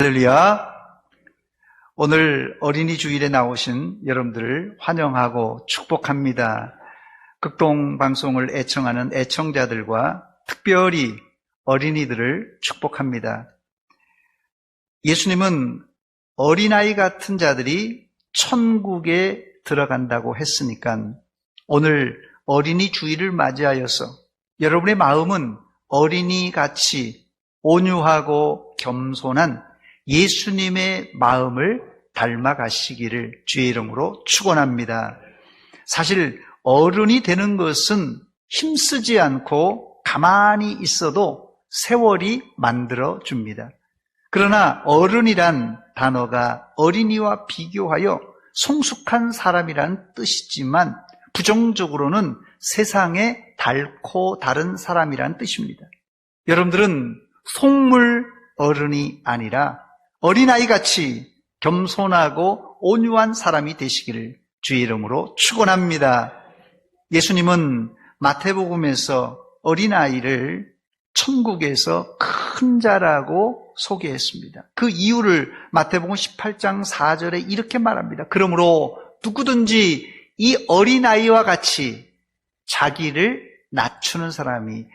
할렐루야. 오늘 어린이 주일에 나오신 여러분들을 환영하고 축복합니다. 극동방송을 애청하는 애청자들과 특별히 어린이들을 축복합니다. 예수님은 어린아이 같은 자들이 천국에 들어간다고 했으니까 오늘 어린이 주일을 맞이하여서 여러분의 마음은 어린이같이 온유하고 겸손한 예수님의 마음을 닮아가시기를 주의 이름으로 축원합니다. 사실 어른이 되는 것은 힘쓰지 않고 가만히 있어도 세월이 만들어줍니다. 그러나 어른이란 단어가 어린이와 비교하여 성숙한 사람이라는 뜻이지만 부정적으로는 세상에 닳고 다른 사람이라는 뜻입니다. 여러분들은 속물 어른이 아니라 어린아이같이 겸손하고 온유한 사람이 되시기를 주의 이름으로 축원합니다. 예수님은 마태복음에서 어린아이를 천국에서 큰 자라고 소개했습니다. 그 이유를 마태복음 18장 4절에 이렇게 말합니다. 그러므로 누구든지 이 어린아이와 같이 자기를 낮추는 사람이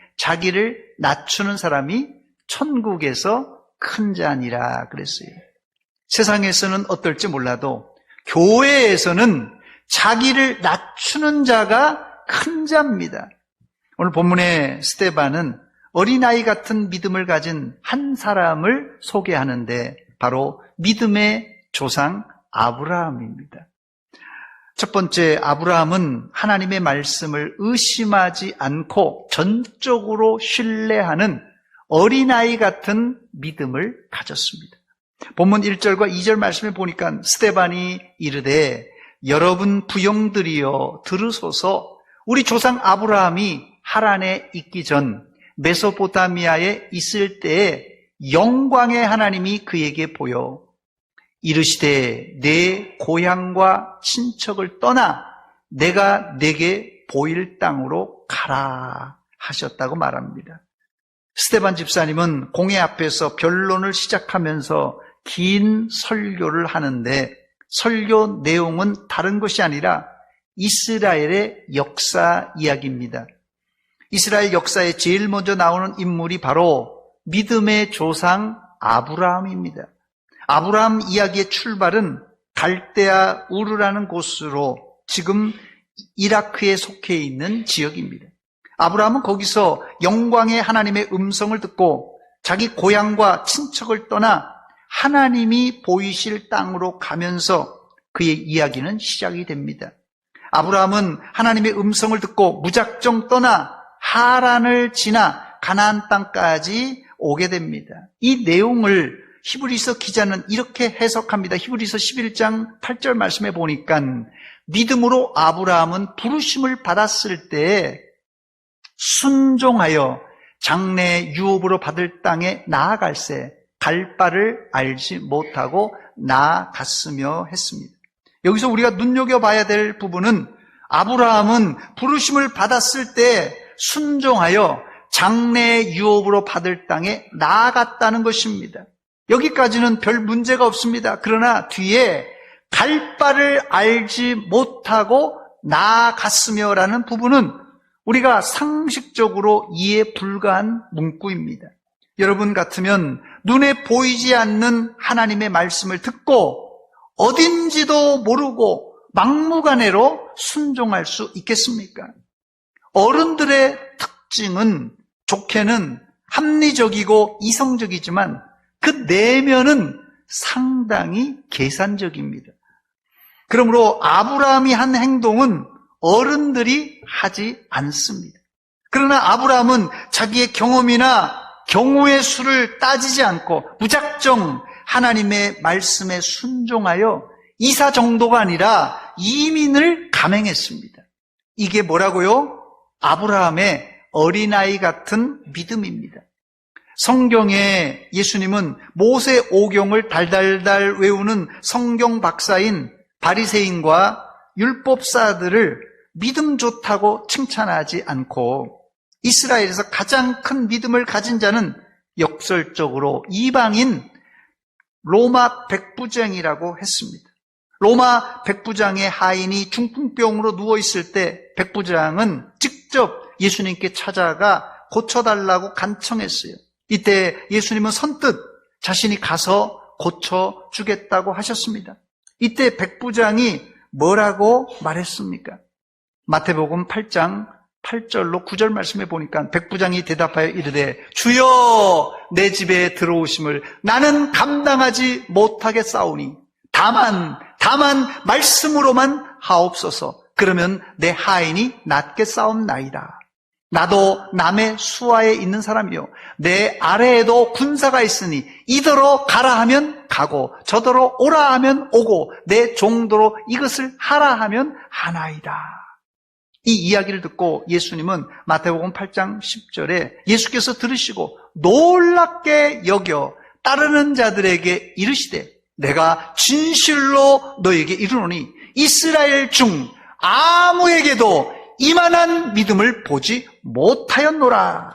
천국에서 큰 자니라 그랬어요. 세상에서는 어떨지 몰라도 교회에서는 자기를 낮추는 자가 큰 자입니다. 오늘 본문의 스데반은 어린아이 같은 믿음을 가진 한 사람을 소개하는데 바로 믿음의 조상 아브라함입니다. 첫 번째, 아브라함은 하나님의 말씀을 의심하지 않고 전적으로 신뢰하는 어린아이 같은 믿음을 가졌습니다. 본문 1절과 2절 말씀을 보니까 스데반이 이르되 여러분 부형들이여 들으소서 우리 조상 아브라함이 하란에 있기 전 메소포타미아에 있을 때에 영광의 하나님이 그에게 보여 이르시되 내 고향과 친척을 떠나 내가 내게 보일 땅으로 가라 하셨다고 말합니다. 스데반 집사님은 공회 앞에서 변론을 시작하면서 긴 설교를 하는데 설교 내용은 다른 것이 아니라 이스라엘의 역사 이야기입니다. 이스라엘 역사에 제일 먼저 나오는 인물이 바로 믿음의 조상 아브라함입니다. 아브라함 이야기의 출발은 갈대아 우르라는 곳으로 지금 이라크에 속해 있는 지역입니다. 아브라함은 거기서 영광의 하나님의 음성을 듣고 자기 고향과 친척을 떠나 하나님이 보이실 땅으로 가면서 그의 이야기는 시작이 됩니다. 아브라함은 하나님의 음성을 듣고 무작정 떠나 하란을 지나 가나안 땅까지 오게 됩니다. 이 내용을 히브리서 기자는 이렇게 해석합니다. 히브리서 11장 8절 말씀에 보니까 믿음으로 아브라함은 부르심을 받았을 때 순종하여 장래 유업으로 받을 땅에 나아갈새 갈 바를 알지 못하고 나아갔으며 했습니다. 여기서 우리가 눈여겨봐야 될 부분은 아브라함은 부르심을 받았을 때 순종하여 장래 유업으로 받을 땅에 나아갔다는 것입니다. 여기까지는 별 문제가 없습니다. 그러나 뒤에 갈 바를 알지 못하고 나아갔으며라는 부분은 우리가 상식적으로 이해 불가한 문구입니다. 여러분 같으면 눈에 보이지 않는 하나님의 말씀을 듣고 어딘지도 모르고 막무가내로 순종할 수 있겠습니까? 어른들의 특징은 좋게는 합리적이고 이성적이지만 그 내면은 상당히 계산적입니다. 그러므로 아브라함이 한 행동은 어른들이 하지 않습니다. 그러나 아브라함은 자기의 경험이나 경우의 수를 따지지 않고 무작정 하나님의 말씀에 순종하여 이사 정도가 아니라 이민을 감행했습니다. 이게 뭐라고요? 아브라함의 어린아이 같은 믿음입니다. 성경에 예수님은 모세 오경을 달달달 외우는 성경 박사인 바리새인과 율법사들을 믿음 좋다고 칭찬하지 않고 이스라엘에서 가장 큰 믿음을 가진 자는 역설적으로 이방인 로마 백부장이라고 했습니다. 로마 백부장의 하인이 중풍병으로 누워있을 때 백부장은 직접 예수님께 찾아가 고쳐달라고 간청했어요. 이때 예수님은 선뜻 자신이 가서 고쳐주겠다고 하셨습니다. 이때 백부장이 뭐라고 말했습니까? 마태복음 8장 8절로 9절 말씀에 보니까 백부장이 대답하여 이르되 주여 내 집에 들어오심을 나는 감당하지 못하겠사오니 다만 말씀으로만 하옵소서. 그러면 내 하인이 낫겠사옵나이다. 나도 남의 수하에 있는 사람이요 내 아래에도 군사가 있으니 이더러 가라 하면 가고 저더러 오라 하면 오고 내 종도로 이것을 하라 하면 하나이다. 이 이야기를 듣고 예수님은 마태복음 8장 10절에 예수께서 들으시고 놀랍게 여겨 따르는 자들에게 이르시되 내가 진실로 너에게 이르노니 이스라엘 중 아무에게도 이만한 믿음을 보지 못하였노라.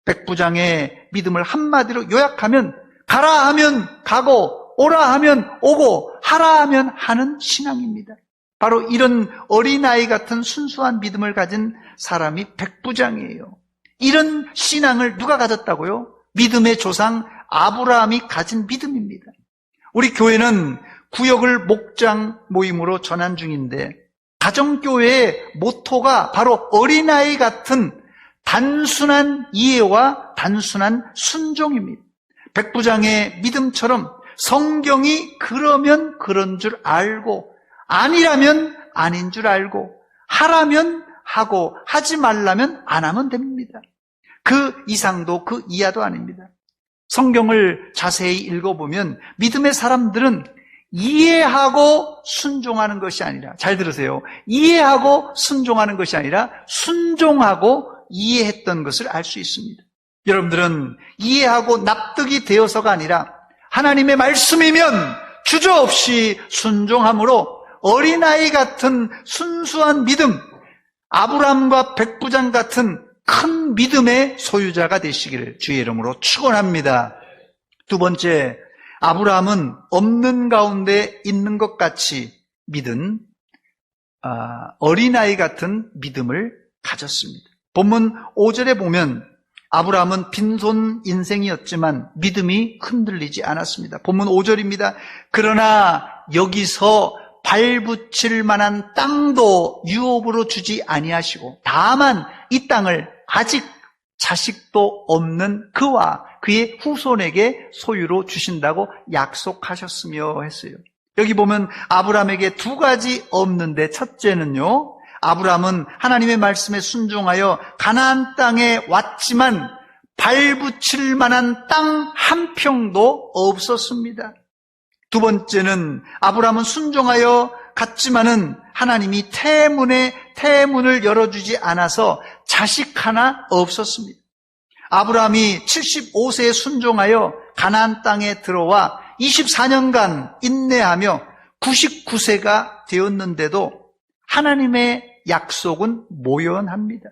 백부장의 믿음을 한마디로 요약하면 가라 하면 가고 오라 하면 오고 하라 하면 하는 신앙입니다. 바로 이런 어린아이 같은 순수한 믿음을 가진 사람이 백부장이에요. 이런 신앙을 누가 가졌다고요? 믿음의 조상 아브라함이 가진 믿음입니다. 우리 교회는 구역을 목장 모임으로 전환 중인데 가정교회의 모토가 바로 어린아이 같은 단순한 이해와 단순한 순종입니다. 백부장의 믿음처럼 성경이 그러면 그런 줄 알고 아니라면 아닌 줄 알고 하라면 하고 하지 말라면 안 하면 됩니다. 그 이상도 그 이하도 아닙니다. 성경을 자세히 읽어보면 믿음의 사람들은 이해하고 순종하는 것이 아니라, 잘 들으세요, 이해하고 순종하는 것이 아니라 순종하고 이해했던 것을 알 수 있습니다. 여러분들은 이해하고 납득이 되어서가 아니라 하나님의 말씀이면 주저없이 순종함으로 어린아이 같은 순수한 믿음, 아브라함과 백부장 같은 큰 믿음의 소유자가 되시기를 주의 이름으로 축원합니다. 두 번째, 아브라함은 없는 가운데 있는 것 같이 믿은 어린아이 같은 믿음을 가졌습니다. 본문 5절에 보면 아브라함은 빈손 인생이었지만 믿음이 흔들리지 않았습니다. 본문 5절입니다. 그러나 여기서 발붙일 만한 땅도 유업으로 주지 아니하시고 다만 이 땅을 아직 자식도 없는 그와 그의 후손에게 소유로 주신다고 약속하셨으며 했어요. 여기 보면 아브라함에게 두 가지 없는데, 첫째는요, 아브라함은 하나님의 말씀에 순종하여 가나안 땅에 왔지만 발붙일 만한 땅 한 평도 없었습니다. 두 번째는 아브라함은 순종하여 갔지만은 하나님이 태문을 열어주지 않아서 자식 하나 없었습니다. 아브라함이 75세에 순종하여 가나안 땅에 들어와 24년간 인내하며 99세가 되었는데도 하나님의 약속은 모연합니다.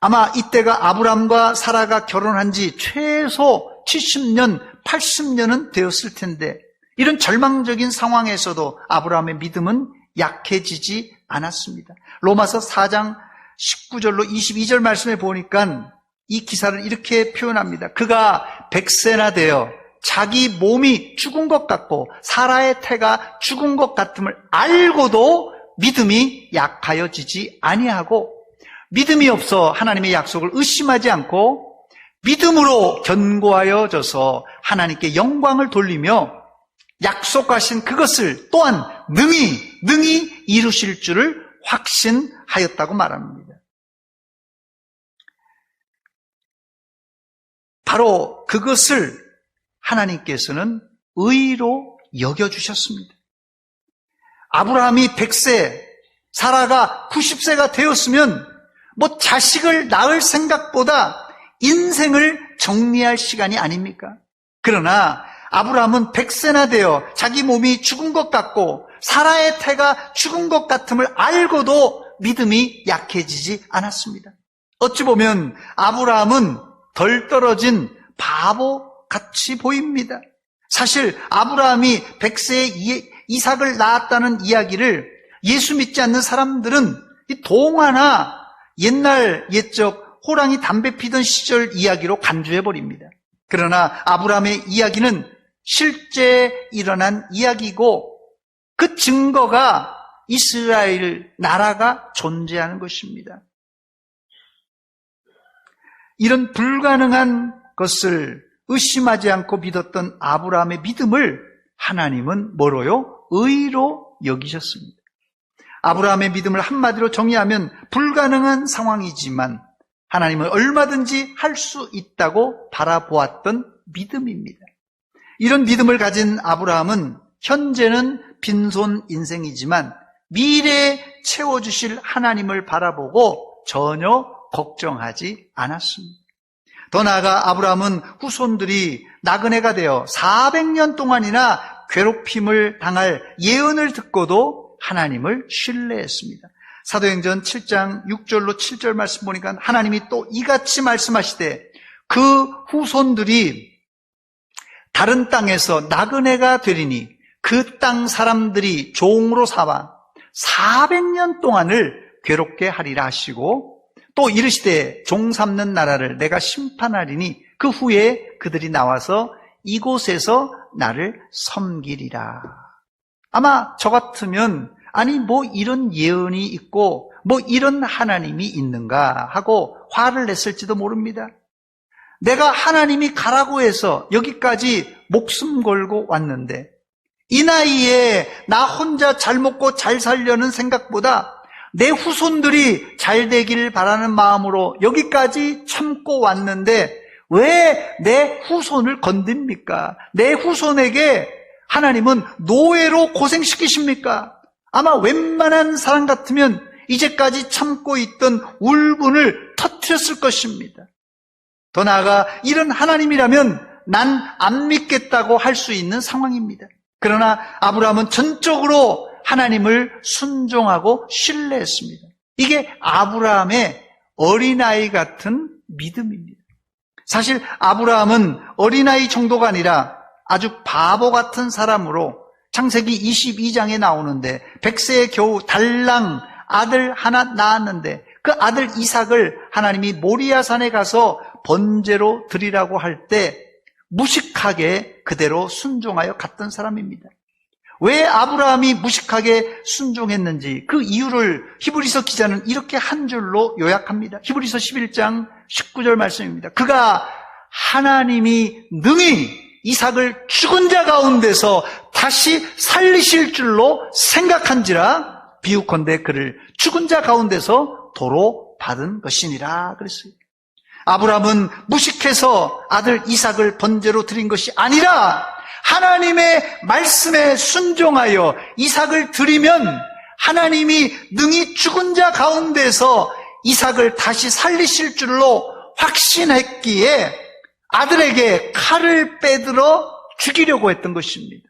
아마 이때가 아브라함과 사라가 결혼한 지 최소 70년, 80년은 되었을 텐데 이런 절망적인 상황에서도 아브라함의 믿음은 약해지지 않았습니다. 로마서 4장 19절로 22절 말씀에 보니까 이 기사를 이렇게 표현합니다. 그가 100세나 되어 자기 몸이 죽은 것 같고 사라의 태가 죽은 것 같음을 알고도 믿음이 약하여지지 아니하고 믿음이 없어 하나님의 약속을 의심하지 않고 믿음으로 견고하여져서 하나님께 영광을 돌리며 약속하신 그것을 또한 능히 이루실 줄을 확신하였다고 말합니다. 바로 그것을 하나님께서는 의로 여겨주셨습니다. 아브라함이 100세, 사라가 90세가 되었으면 자식을 낳을 생각보다 인생을 정리할 시간이 아닙니까? 그러나 아브라함은 100세나 되어 자기 몸이 죽은 것 같고 사라의 태가 죽은 것 같음을 알고도 믿음이 약해지지 않았습니다. 어찌 보면 아브라함은 덜 떨어진 바보같이 보입니다. 사실 아브라함이 100세에 이삭을 낳았다는 이야기를 예수 믿지 않는 사람들은 이 동화나 옛날 옛적 호랑이 담배 피던 시절 이야기로 간주해버립니다. 그러나 아브라함의 이야기는 실제 일어난 이야기고 그 증거가 이스라엘 나라가 존재하는 것입니다. 이런 불가능한 것을 의심하지 않고 믿었던 아브라함의 믿음을 하나님은 뭐로요? 의로 여기셨습니다. 아브라함의 믿음을 한마디로 정의하면 불가능한 상황이지만 하나님은 얼마든지 할 수 있다고 바라보았던 믿음입니다. 이런 믿음을 가진 아브라함은 현재는 빈손 인생이지만 미래에 채워주실 하나님을 바라보고 전혀 걱정하지 않았습니다. 더 나아가 아브라함은 후손들이 나그네가 되어 400년 동안이나 괴롭힘을 당할 예언을 듣고도 하나님을 신뢰했습니다. 사도행전 7장 6절로 7절 말씀 보니까 하나님이 또 이같이 말씀하시되 그 후손들이 다른 땅에서 나그네가 되리니 그 땅 사람들이 종으로 삼아 400년 동안을 괴롭게 하리라 하시고 또 이르시되 종 삼는 나라를 내가 심판하리니 그 후에 그들이 나와서 이곳에서 나를 섬기리라. 아마 저 같으면 아니 뭐 이런 예언이 있고 뭐 이런 하나님이 있는가 하고 화를 냈을지도 모릅니다. 내가 하나님이 가라고 해서 여기까지 목숨 걸고 왔는데 이 나이에 나 혼자 잘 먹고 잘 살려는 생각보다 내 후손들이 잘 되길 바라는 마음으로 여기까지 참고 왔는데 왜 내 후손을 건듭니까? 내 후손에게 하나님은 노예로 고생시키십니까? 아마 웬만한 사람 같으면 이제까지 참고 있던 울분을 터뜨렸을 것입니다. 더 나아가 이런 하나님이라면 난 안 믿겠다고 할 수 있는 상황입니다. 그러나 아브라함은 전적으로 하나님을 순종하고 신뢰했습니다. 이게 아브라함의 어린아이 같은 믿음입니다. 사실 아브라함은 어린아이 정도가 아니라 아주 바보 같은 사람으로 창세기 22장에 나오는데 100세에 겨우 달랑 아들 하나 낳았는데 그 아들 이삭을 하나님이 모리아산에 가서 번제로 드리라고 할 때 무식하게 그대로 순종하여 갔던 사람입니다. 왜 아브라함이 무식하게 순종했는지 그 이유를 히브리서 기자는 이렇게 한 줄로 요약합니다. 히브리서 11장 19절 말씀입니다. 그가 하나님이 능히 이삭을 죽은 자 가운데서 다시 살리실 줄로 생각한지라 비유컨대 그를 죽은 자 가운데서 도로 받은 것이니라 그랬어요. 아브라함은 무식해서 아들 이삭을 번제로 드린 것이 아니라 하나님의 말씀에 순종하여 이삭을 드리면 하나님이 능히 죽은 자 가운데서 이삭을 다시 살리실 줄로 확신했기에 아들에게 칼을 빼들어 죽이려고 했던 것입니다.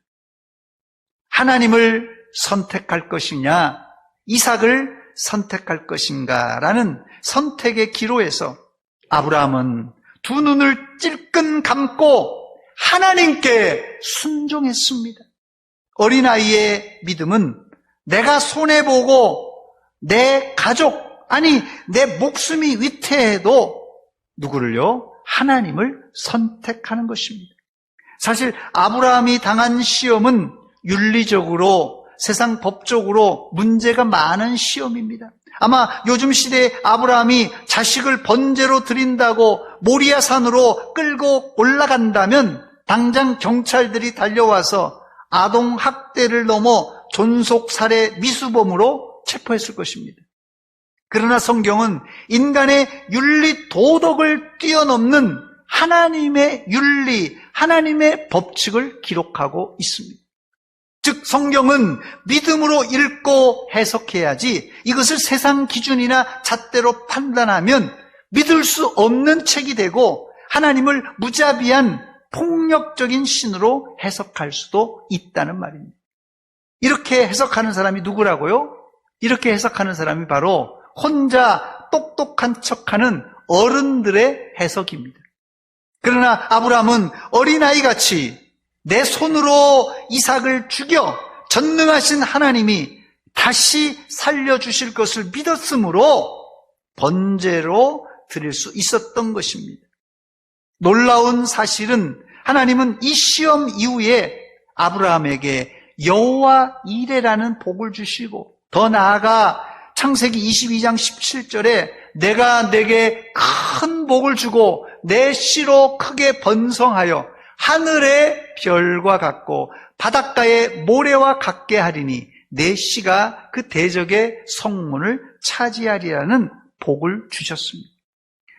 하나님을 선택할 것이냐 이삭을 선택할 것인가라는 선택의 기로에서 아브라함은 두 눈을 찔끔 감고 하나님께 순종했습니다. 어린아이의 믿음은 내가 손해보고 내 가족, 아니 내 목숨이 위태해도 누구를요? 하나님을 선택하는 것입니다. 사실 아브라함이 당한 시험은 윤리적으로 세상 법적으로 문제가 많은 시험입니다. 아마 요즘 시대에 아브라함이 자식을 번제로 드린다고 모리아산으로 끌고 올라간다면 당장 경찰들이 달려와서 아동학대를 넘어 존속살해 미수범으로 체포했을 것입니다. 그러나 성경은 인간의 윤리 도덕을 뛰어넘는 하나님의 윤리, 하나님의 법칙을 기록하고 있습니다. 즉 성경은 믿음으로 읽고 해석해야지 이것을 세상 기준이나 잣대로 판단하면 믿을 수 없는 책이 되고 하나님을 무자비한 폭력적인 신으로 해석할 수도 있다는 말입니다. 이렇게 해석하는 사람이 누구라고요? 이렇게 해석하는 사람이 바로 혼자 똑똑한 척하는 어른들의 해석입니다. 그러나 아브라함은 어린아이같이 내 손으로 이삭을 죽여 전능하신 하나님이 다시 살려주실 것을 믿었으므로 번제로 드릴 수 있었던 것입니다. 놀라운 사실은 하나님은 이 시험 이후에 아브라함에게 여호와 이레라는 복을 주시고, 더 나아가 창세기 22장 17절에 내가 내게 큰 복을 주고 내 씨로 크게 번성하여 하늘의 별과 같고 바닷가의 모래와 같게 하리니 내 씨가 그 대적의 성문을 차지하리라는 복을 주셨습니다.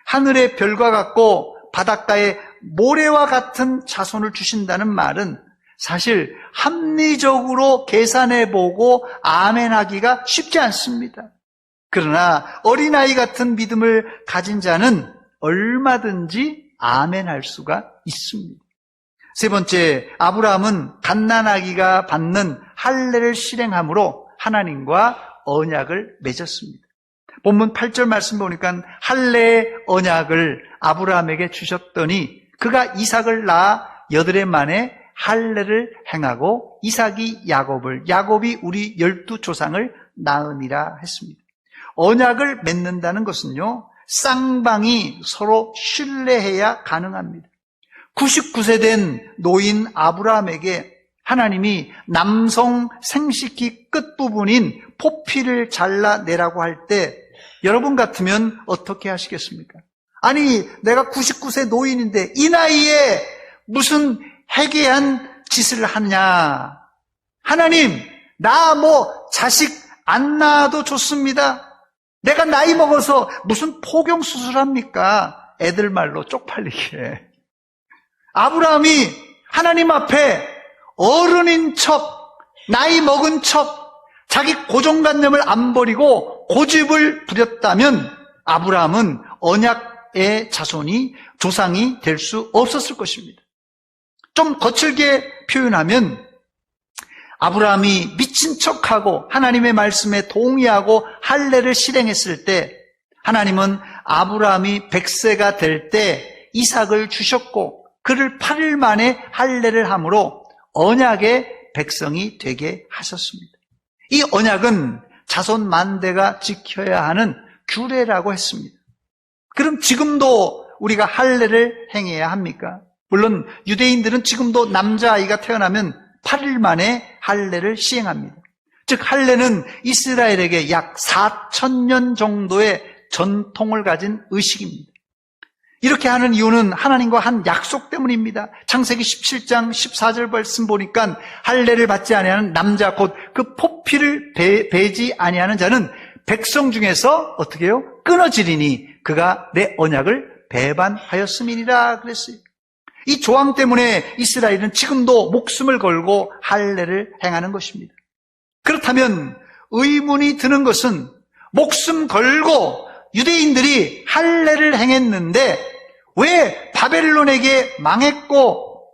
하늘의 별과 같고 바닷가의 모래와 같은 자손을 주신다는 말은 사실 합리적으로 계산해보고 아멘하기가 쉽지 않습니다. 그러나 어린아이 같은 믿음을 가진 자는 얼마든지 아멘할 수가 있습니다. 세 번째, 아브라함은 갓난아기가 받는 할례를 실행함으로 하나님과 언약을 맺었습니다. 본문 8절 말씀 보니까 할례의 언약을 아브라함에게 주셨더니 그가 이삭을 낳아 8해 만에 할례를 행하고 이삭이 야곱이 우리 12조상을 낳으니라 했습니다. 언약을 맺는다는 것은요, 쌍방이 서로 신뢰해야 가능합니다. 99세 된 노인 아브라함에게 하나님이 남성 생식기 끝부분인 포피를 잘라내라고 할 때 여러분 같으면 어떻게 하시겠습니까? 아니, 내가 99세 노인인데 이 나이에 무슨 해괴한 짓을 하느냐. 하나님, 나 자식 안 낳아도 좋습니다. 내가 나이 먹어서 무슨 포경수술합니까? 애들 말로 쪽팔리게. 아브라함이 하나님 앞에 어른인 척, 나이 먹은 척, 자기 고정관념을 안 버리고 고집을 부렸다면 아브라함은 언약의 조상이 될 수 없었을 것입니다. 좀 거칠게 표현하면 아브라함이 미친 척하고 하나님의 말씀에 동의하고 할례를 실행했을 때 하나님은 아브라함이 100세가 될 때 이삭을 주셨고 그를 8일 만에 할례를 함으로 언약의 백성이 되게 하셨습니다. 이 언약은 자손 만대가 지켜야 하는 규례라고 했습니다. 그럼 지금도 우리가 할례를 행해야 합니까? 물론 유대인들은 지금도 남자아이가 태어나면 8일 만에 할례를 시행합니다. 즉 할례는 이스라엘에게 약 4,000년 정도의 전통을 가진 의식입니다. 이렇게 하는 이유는 하나님과 한 약속 때문입니다. 창세기 17장 14절 말씀 보니까 할례를 받지 아니하는 남자 곧 그 포피를 베지 아니하는 자는 백성 중에서 어떻게 해요? 끊어지리니 그가 내 언약을 배반하였음이니라 그랬어요. 이 조항 때문에 이스라엘은 지금도 목숨을 걸고 할례를 행하는 것입니다. 그렇다면 의문이 드는 것은 목숨 걸고 유대인들이 할례를 행했는데 왜 바벨론에게 망했고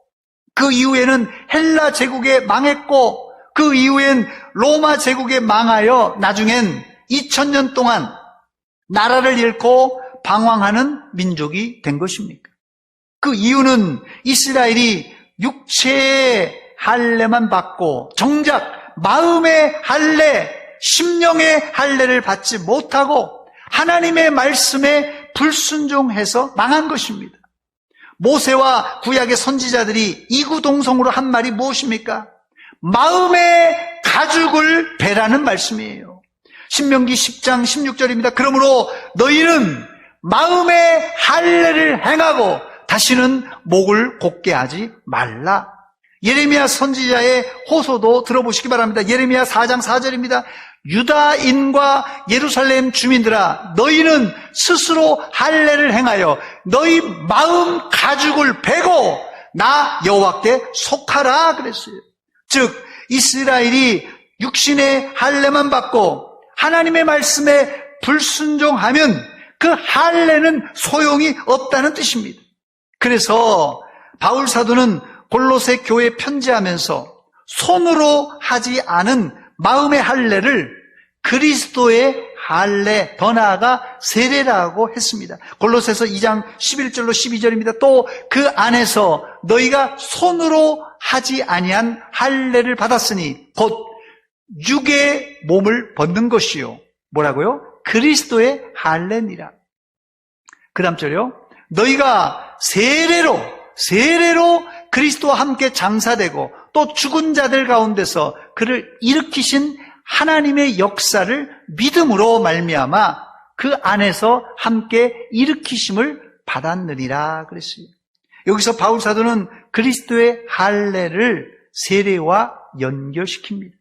그 이후에는 헬라 제국에 망했고 그 이후엔 로마 제국에 망하여 나중엔 2000년 동안 나라를 잃고 방황하는 민족이 된 것입니까? 그 이유는 이스라엘이 육체의 할례만 받고 정작 마음의 할례, 심령의 할례를 받지 못하고 하나님의 말씀에 불순종해서 망한 것입니다. 모세와 구약의 선지자들이 이구동성으로 한 말이 무엇입니까? 마음의 가죽을 베라는 말씀이에요. 신명기 10장 16절입니다. 그러므로 너희는 마음의 할례를 행하고 다시는 목을 곧게 하지 말라. 예레미야 선지자의 호소도 들어보시기 바랍니다. 예레미야 4장 4절입니다. 유다인과 예루살렘 주민들아 너희는 스스로 할례를 행하여 너희 마음 가죽을 베고 나 여호와께 속하라 그랬어요. 즉 이스라엘이 육신의 할례만 받고 하나님의 말씀에 불순종하면 그 할례는 소용이 없다는 뜻입니다. 그래서 바울 사도는 골로새 교회에 편지하면서 손으로 하지 않은 마음의 할례를 그리스도의 할례, 더 나아가 세례라고 했습니다. 골로새서 2장 11절로 12절입니다. 또 그 안에서 너희가 손으로 하지 아니한 할례를 받았으니 곧 육의 몸을 벗는 것이요. 뭐라고요? 그리스도의 할례니라. 그 다음 절이요. 너희가 세례로 그리스도와 함께 장사되고 또 죽은 자들 가운데서 그를 일으키신 하나님의 역사를 믿음으로 말미암아 그 안에서 함께 일으키심을 받았느니라 그랬어요. 여기서 바울 사도는 그리스도의 할례를 세례와 연결시킵니다.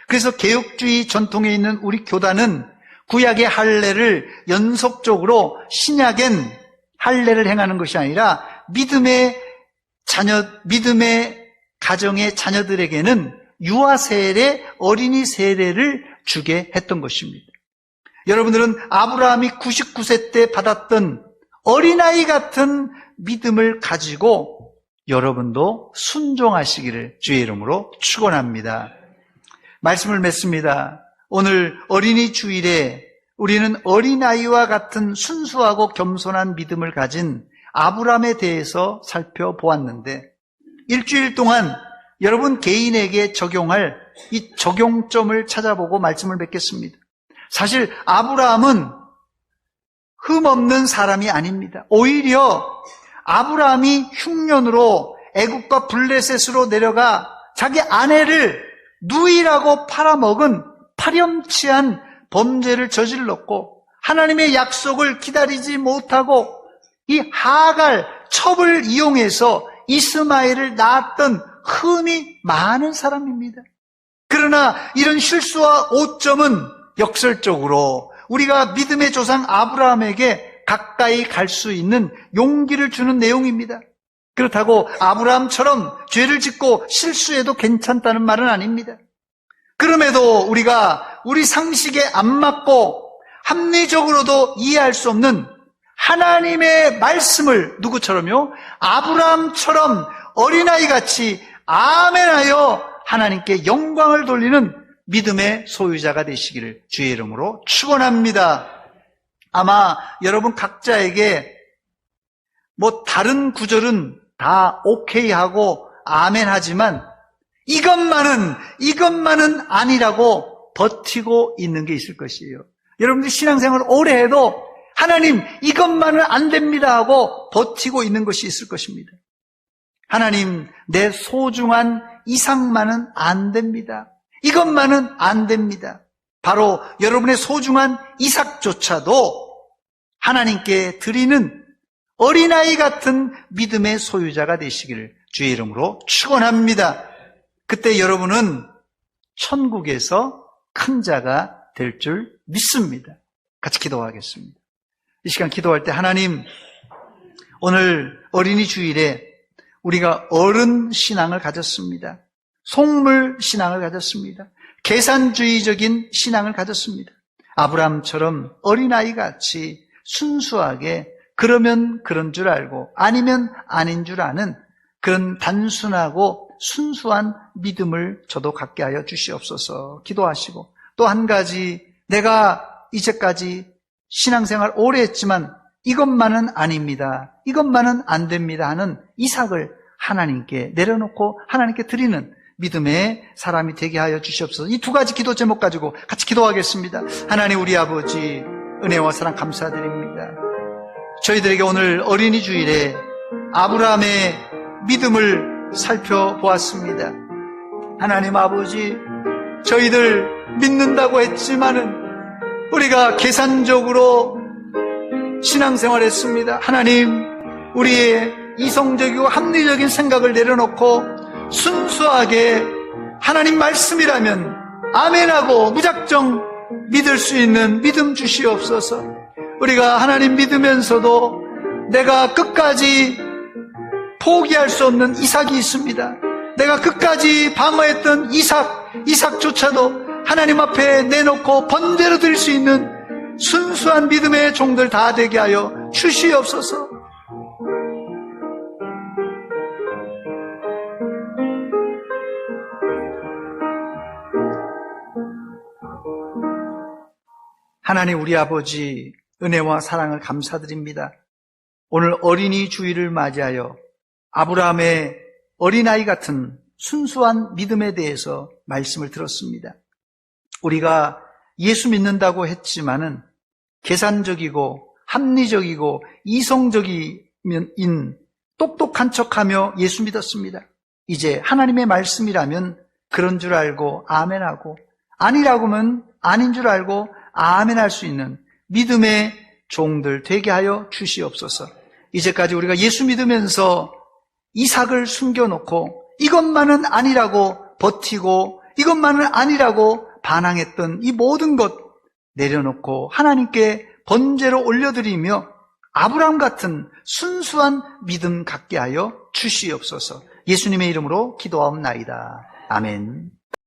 그래서 개혁주의 전통에 있는 우리 교단은 구약의 할례를 연속적으로 신약엔 할례를 행하는 것이 아니라 믿음의 가정의 자녀들에게는 유아 세례, 어린이 세례를 주게 했던 것입니다. 여러분들은 아브라함이 99세 때 받았던 어린아이 같은 믿음을 가지고 여러분도 순종하시기를 주의 이름으로 축원합니다. 말씀을 맺습니다. 오늘 어린이 주일에 우리는 어린아이와 같은 순수하고 겸손한 믿음을 가진 아브라함에 대해서 살펴보았는데 일주일 동안 여러분 개인에게 적용할 이 적용점을 찾아보고 말씀을 맺겠습니다. 사실 아브라함은 흠없는 사람이 아닙니다. 오히려 아브라함이 흉년으로 애굽과 블레셋으로 내려가 자기 아내를 누이라고 팔아먹은 파렴치한 범죄를 저질렀고 하나님의 약속을 기다리지 못하고 이 하갈 첩을 이용해서 이스마엘을 낳았던 흠이 많은 사람입니다. 그러나 이런 실수와 오점은 역설적으로 우리가 믿음의 조상 아브라함에게 가까이 갈 수 있는 용기를 주는 내용입니다. 그렇다고 아브라함처럼 죄를 짓고 실수해도 괜찮다는 말은 아닙니다. 그럼에도 우리가 우리 상식에 안 맞고 합리적으로도 이해할 수 없는 하나님의 말씀을 누구처럼요? 아브라함처럼 어린아이같이 아멘하여 하나님께 영광을 돌리는 믿음의 소유자가 되시기를 주의 이름으로 축원합니다. 아마 여러분 각자에게 다른 구절은 다 오케이 하고 아멘 하지만 이것만은 아니라고 버티고 있는 게 있을 것이에요. 여러분들 신앙생활을 오래 해도 하나님 이것만은 안 됩니다 하고 버티고 있는 것이 있을 것입니다. 하나님 내 소중한 이삭만은 안 됩니다. 이것만은 안 됩니다. 바로 여러분의 소중한 이삭조차도 하나님께 드리는 어린아이 같은 믿음의 소유자가 되시기를 주의 이름으로 축원합니다. 그때 여러분은 천국에서 큰 자가 될 줄 믿습니다. 같이 기도하겠습니다. 이 시간 기도할 때 하나님, 오늘 어린이 주일에 우리가 어른 신앙을 가졌습니다. 속물 신앙을 가졌습니다. 계산주의적인 신앙을 가졌습니다. 아브라함처럼 어린아이같이 순수하게 그러면 그런 줄 알고 아니면 아닌 줄 아는 그런 단순하고 순수한 믿음을 저도 갖게 하여 주시옵소서. 기도하시고 또 한 가지, 내가 이제까지 신앙생활 오래 했지만 이것만은 아닙니다, 이것만은 안 됩니다 하는 이삭을 하나님께 내려놓고 하나님께 드리는 믿음의 사람이 되게 하여 주시옵소서. 이 두 가지 기도 제목 가지고 같이 기도하겠습니다. 하나님 우리 아버지, 은혜와 사랑 감사드립니다. 저희들에게 오늘 어린이 주일에 아브라함의 믿음을 살펴보았습니다. 하나님 아버지, 저희들 믿는다고 했지만은 우리가 계산적으로 신앙생활했습니다. 하나님, 우리의 이성적이고 합리적인 생각을 내려놓고 순수하게 하나님 말씀이라면 아멘하고 무작정 믿을 수 있는 믿음 주시옵소서. 우리가 하나님 믿으면서도 내가 끝까지 포기할 수 없는 이삭이 있습니다. 내가 끝까지 방어했던 이삭조차도 하나님 앞에 내놓고 번제로 드릴 수 있는 순수한 믿음의 종들 다 되게 하여 주시옵소서. 하나님 우리 아버지 은혜와 사랑을 감사드립니다. 오늘 어린이 주일을 맞이하여 아브라함의 어린아이 같은 순수한 믿음에 대해서 말씀을 들었습니다. 우리가 예수 믿는다고 했지만은 계산적이고 합리적이고 이성적인 똑똑한 척하며 예수 믿었습니다. 이제 하나님의 말씀이라면 그런 줄 알고 아멘하고, 아니라고 하면 아닌 줄 알고 아멘할 수 있는 믿음의 종들 되게 하여 주시옵소서. 이제까지 우리가 예수 믿으면서 이삭을 숨겨놓고 이것만은 아니라고 버티고 이것만은 아니라고 반항했던 이 모든 것 내려놓고 하나님께 번제로 올려드리며 아브라함 같은 순수한 믿음 갖게 하여 주시옵소서. 예수님의 이름으로 기도하옵나이다. 아멘.